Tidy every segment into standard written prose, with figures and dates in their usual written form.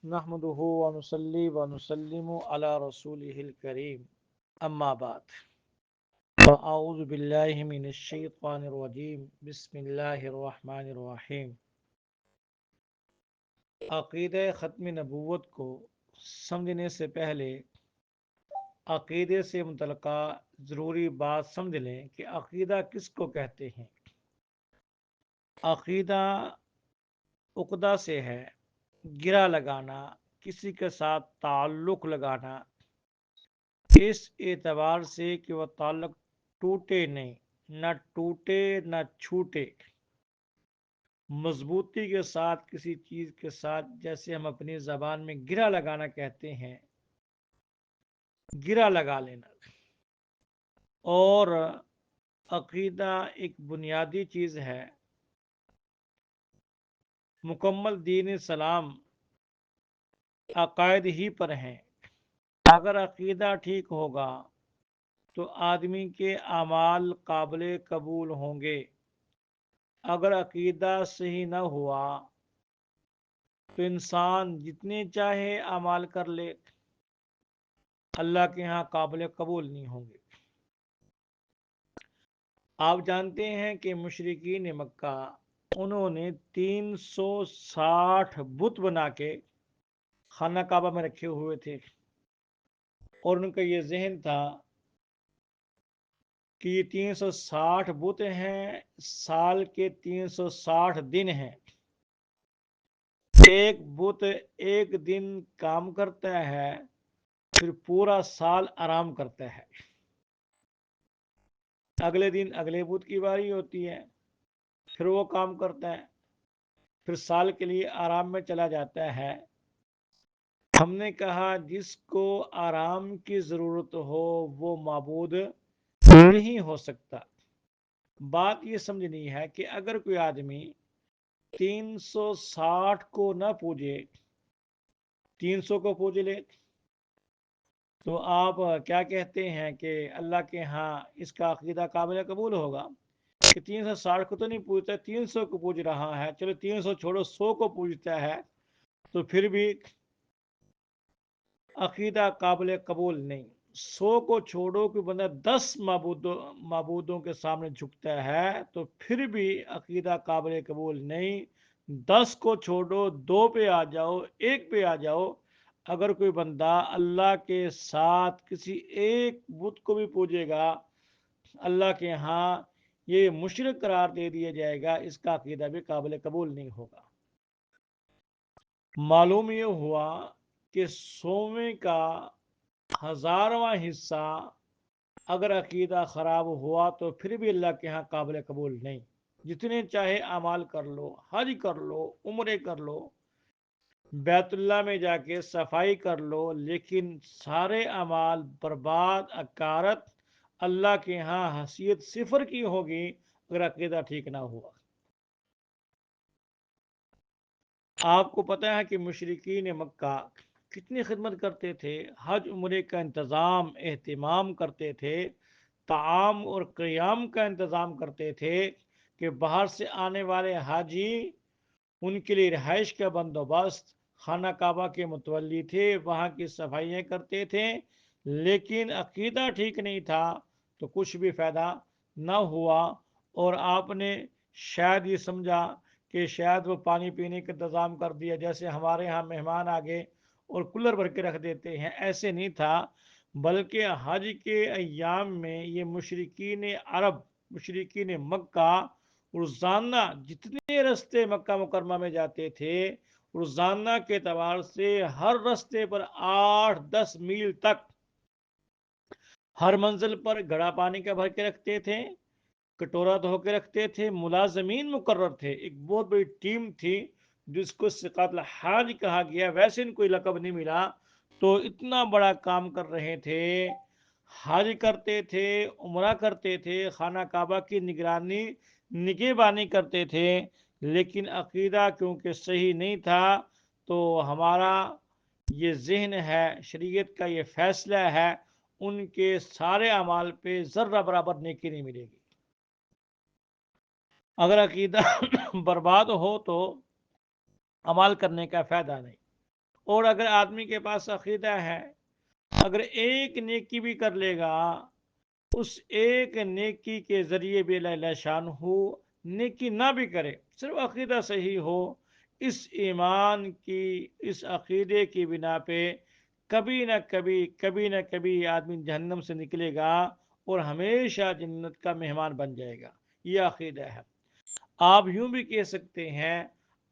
نحمده ونصلي ونسلم على رسوله الكريم اما بعد فاعوذ بالله من الشيطان الرجيم بسم الله الرحمن الرحيم عقیدہ ختم نبوت کو سمجھنے سے پہلے عقیدے سے متعلقہ ضروری بات سمجھ لیں کہ عقیدہ کس کو کہتے ہیں۔ عقیدہ عقدہ سے ہے، گرہ لگانا، کسی کے ساتھ تعلق لگانا، اس اعتبار سے کہ وہ تعلق ٹوٹے نہیں، نہ ٹوٹے نہ چھوٹے، مضبوطی کے ساتھ کسی چیز کے ساتھ، جیسے ہم اپنی زبان میں گرہ لگانا کہتے ہیں، گرہ لگا لینا۔ اور عقیدہ ایک بنیادی چیز ہے، مکمل دین اسلام عقائد ہی پر ہیں۔ اگر عقیدہ ٹھیک ہوگا تو آدمی کے اعمال قابل قبول ہوں گے، اگر عقیدہ صحیح نہ ہوا تو انسان جتنے چاہے اعمال کر لے، اللہ کے ہاں قابل قبول نہیں ہوں گے۔ آپ جانتے ہیں کہ مشرکین مکہ انہوں نے 360 بت بنا کے خانہ کعبہ میں رکھے ہوئے تھے، اور ان کا یہ ذہن تھا کہ یہ 360 بت ہیں، سال کے 360 دن ہیں، ایک بت ایک دن کام کرتا ہے، پھر پورا سال آرام کرتا ہے، اگلے دن اگلے بت کی باری ہوتی ہے، پھر وہ کام کرتا ہے، پھر سال کے لیے آرام میں چلا جاتا ہے۔ ہم نے کہا جس کو آرام کی ضرورت ہو وہ معبود نہیں ہو سکتا۔ بات یہ سمجھنی ہے کہ اگر کوئی آدمی 360 کو نہ پوجے، 300 کو پوج لے، تو آپ کیا کہتے ہیں کہ اللہ کے ہاں اس کا عقیدہ قابل قبول ہوگا؟ کہ 360 کو تو نہیں پوجتا، 300 کو پوج رہا ہے، چلو 300 چھوڑو، 100 کو پوجتا ہے، تو پھر بھی عقیدہ قابل قبول نہیں۔ 100 کو چھوڑو کہ بندہ 10 معبودوں کے سامنے جھکتا ہے تو پھر بھی عقیدہ قابل قبول نہیں۔ 10 کو چھوڑو، 2 پہ آ جاؤ، 1 پہ آ جاؤ، اگر کوئی بندہ اللہ کے ساتھ کسی ایک بت کو بھی پوجے گا، اللہ کے ہاں یہ مشرک قرار دے دیا جائے گا، اس کا عقیدہ بھی قابل قبول نہیں ہوگا۔ معلوم یہ ہوا کہ 100ویں کا 1000واں حصہ اگر عقیدہ خراب ہوا تو پھر بھی اللہ کے ہاں قابل قبول نہیں۔ جتنے چاہے اعمال کر لو، حج کر لو، عمرے کر لو، بیت اللہ میں جا کے صفائی کر لو، لیکن سارے اعمال برباد، اکارت، اللہ کے ہاں حیثیت صفر کی ہوگی اگر عقیدہ ٹھیک نہ ہوا۔ آپ کو پتہ ہے کہ مشرکین مکہ کتنی خدمت کرتے تھے، حج عمرے کا انتظام اہتمام کرتے تھے، طعام اور قیام کا انتظام کرتے تھے کہ باہر سے آنے والے حاجی ان کے لیے رہائش کا بندوبست، خانہ کعبہ کے متولی تھے، وہاں کی صفائیاں کرتے تھے، لیکن عقیدہ ٹھیک نہیں تھا تو کچھ بھی فائدہ نہ ہوا۔ اور آپ نے شاید یہ سمجھا کہ شاید وہ پانی پینے کا انتظام کر دیا، جیسے ہمارے ہاں مہمان آگے اور کولر بھر کے رکھ دیتے ہیں، ایسے نہیں تھا، بلکہ حج کے ایام میں یہ مشرکین عرب، مشرکین مکہ روزانہ جتنے رستے مکہ مکرمہ میں جاتے تھے، روزانہ کے اعتبار سے ہر رستے پر 8-10 میل تک ہر منزل پر گھڑا پانی کا بھر کے رکھتے تھے، کٹورا دھو کے رکھتے تھے، ملازمین مقرر تھے، ایک بہت بڑی ٹیم تھی جس کو سقاط الحاج کہا گیا، ویسے ان کو لقب نہیں ملا، تو اتنا بڑا کام کر رہے تھے، حج کرتے تھے، عمرہ کرتے تھے، خانہ کعبہ کی نگرانی نگہبانی کرتے تھے، لیکن عقیدہ کیونکہ صحیح نہیں تھا تو ہمارا یہ ذہن ہے، شریعت کا یہ فیصلہ ہے، ان کے سارے اعمال پہ ذرہ برابر نیکی نہیں ملے گی۔ اگر عقیدہ برباد ہو تو عمل کرنے کا فائدہ نہیں۔ اور اگر آدمی کے پاس عقیدہ ہے، اگر ایک نیکی بھی کر لے گا، اس ایک نیکی کے ذریعے بھی اللہ جل شان ہو نیکی نہ بھی کرے، صرف عقیدہ صحیح ہو، اس ایمان کی، اس عقیدے کی بنا پہ کبھی نہ کبھی آدمی جہنم سے نکلے گا اور ہمیشہ جنت کا مہمان بن جائے گا۔ یہ عقیدہ ہے۔ آپ یوں بھی کہہ سکتے ہیں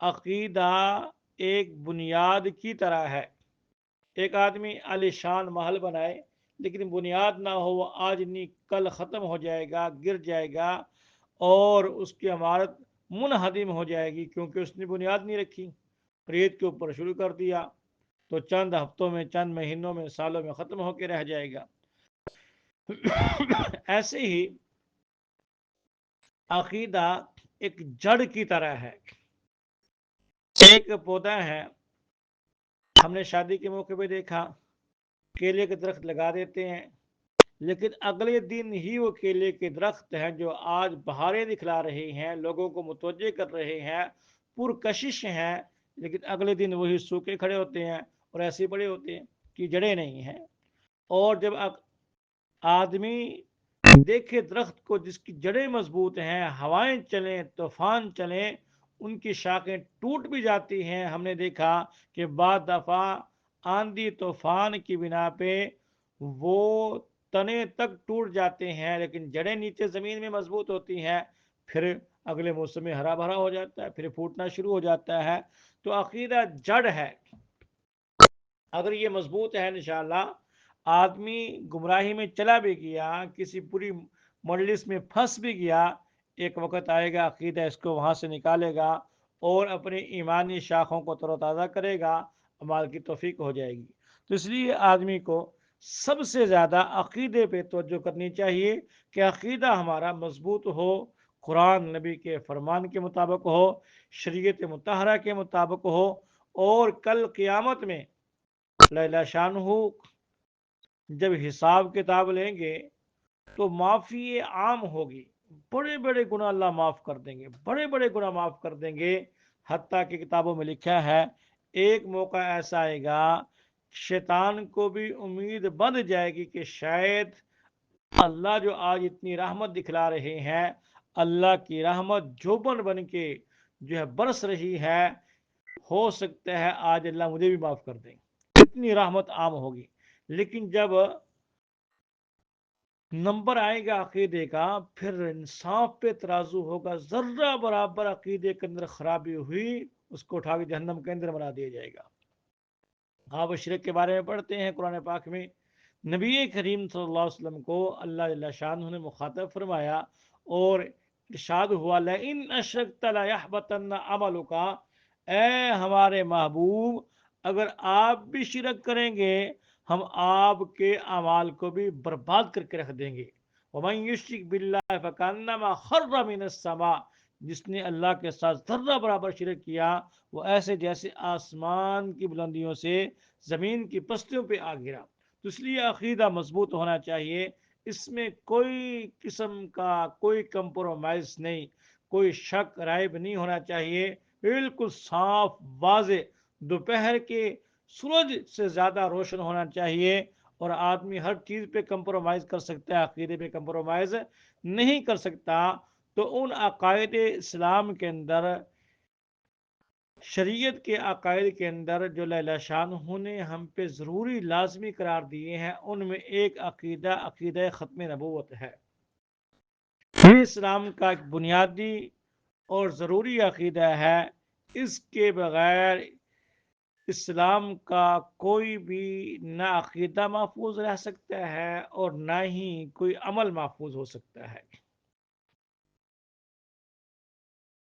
عقیدہ ایک بنیاد کی طرح ہے۔ ایک آدمی عالی شان محل بنائے لیکن بنیاد نہ ہو، وہ آج نہیں کل ختم ہو جائے گا، گر جائے گا اور اس کی عمارت منہدم ہو جائے گی، کیونکہ اس نے بنیاد نہیں رکھی، ریت کے اوپر شروع کر دیا تو چند ہفتوں میں، چند مہینوں میں، سالوں میں ختم ہو کے رہ جائے گا۔ ایسے ہی عقیدہ ایک جڑ کی طرح ہے۔ ایک پودا ہے، ہم نے شادی کے موقع پہ دیکھا، کیلے کے درخت لگا دیتے ہیں لیکن اگلے دن ہی وہ کیلے کے درخت ہیں جو آج بہاریں دکھلا رہے ہیں، لوگوں کو متوجہ کر رہے ہیں، پرکشش ہیں، لیکن اگلے دن وہی سوکھے کھڑے ہوتے ہیں اور ایسے بڑے ہوتے ہیں کہ جڑیں نہیں ہیں۔ اور جب آدمی دیکھے درخت کو جس کی جڑیں مضبوط ہیں، ہوائیں چلیں، طوفان چلیں، ان کی شاخیں ٹوٹ بھی جاتی ہیں، ہم نے دیکھا کہ بعض دفعہ آندھی طوفان کی بنا پہ وہ تنے تک ٹوٹ جاتے ہیں لیکن جڑیں نیچے زمین میں مضبوط ہوتی ہیں، پھر اگلے موسم میں ہرا بھرا ہو جاتا ہے، پھر پھوٹنا شروع ہو جاتا ہے۔ تو عقیدہ جڑ ہے، اگر یہ مضبوط ہے انشاءاللہ، آدمی گمراہی میں چلا بھی گیا، کسی پوری مجلس میں پھنس بھی گیا، ایک وقت آئے گا عقیدہ اس کو وہاں سے نکالے گا اور اپنی ایمانی شاخوں کو تر و تازہ کرے گا، عمال کی توفیق ہو جائے گی۔ تو اس لیے آدمی کو سب سے زیادہ عقیدے پہ توجہ کرنی چاہیے کہ عقیدہ ہمارا مضبوط ہو، قرآن نبی کے فرمان کے مطابق ہو، شریعت مطہرہ کے مطابق ہو، اور کل قیامت میں اللہ شان ہو جب حساب کتاب لیں گے تو معافی عام ہوگی، بڑے بڑے گناہ اللہ معاف کر دیں گے، بڑے بڑے گناہ معاف کر دیں گے، حتیٰ کہ کتابوں میں لکھا ہے ایک موقع ایسا آئے گا شیطان کو بھی امید بندھ جائے گی کہ شاید اللہ جو آج اتنی رحمت دکھلا رہے ہیں، اللہ کی رحمت جوبن بن کے جو ہے برس رہی ہے، ہو سکتا ہے آج اللہ مجھے بھی معاف کر دیں، اتنی رحمت عام ہوگی۔ لیکن جب نمبر آئے گا عقیدے کا، پھر انصاف پہ ترازو ہوگا، ذرہ برابر عقیدے کے اندر خرابی ہوئی اس کو اٹھا کے جہنم کے اندر بنا دیا جائے گا۔ آپ شرک کے بارے میں پڑھتے ہیں قرآن پاک میں، نبی کریم صلی اللہ علیہ وسلم کو اللہ جل شانہ نے مخاطب فرمایا اور ارشاد ہوا لئن اشرکت لیحبطن عملک، اے ہمارے محبوب اگر آپ بھی شرک کریں گے ہم آپ کے اعمال کو بھی برباد کر کے رکھ دیں گے۔ ومن یشرک باللہ فکانما خر من السماء، جس نے اللہ کے ساتھ ذرہ برابر شرک کیا وہ ایسے جیسے آسمان کی بلندیوں سے زمین کی پستیوں پہ آ گرا۔ تو اس لیے عقیدہ مضبوط ہونا چاہیے، اس میں کوئی قسم کا کوئی کمپرومائز نہیں، کوئی شک رائب نہیں ہونا چاہیے، بالکل صاف واضح دوپہر کے سورج سے زیادہ روشن ہونا چاہیے، اور آدمی ہر چیز پہ کمپرومائز کر سکتا ہے، عقیدے پہ کمپرومائز نہیں کر سکتا۔ تو ان عقائد اسلام کے اندر، شریعت کے عقائد کے اندر جو اللہ شانہ نے ہم پہ ضروری لازمی قرار دیے ہیں، ان میں ایک عقیدہ ختم نبوت ہے۔ یہ اسلام کا ایک بنیادی اور ضروری عقیدہ ہے، اس کے بغیر اسلام کا کوئی بھی نہ عقیدہ محفوظ رہ سکتا ہے اور نہ ہی کوئی عمل محفوظ ہو سکتا ہے۔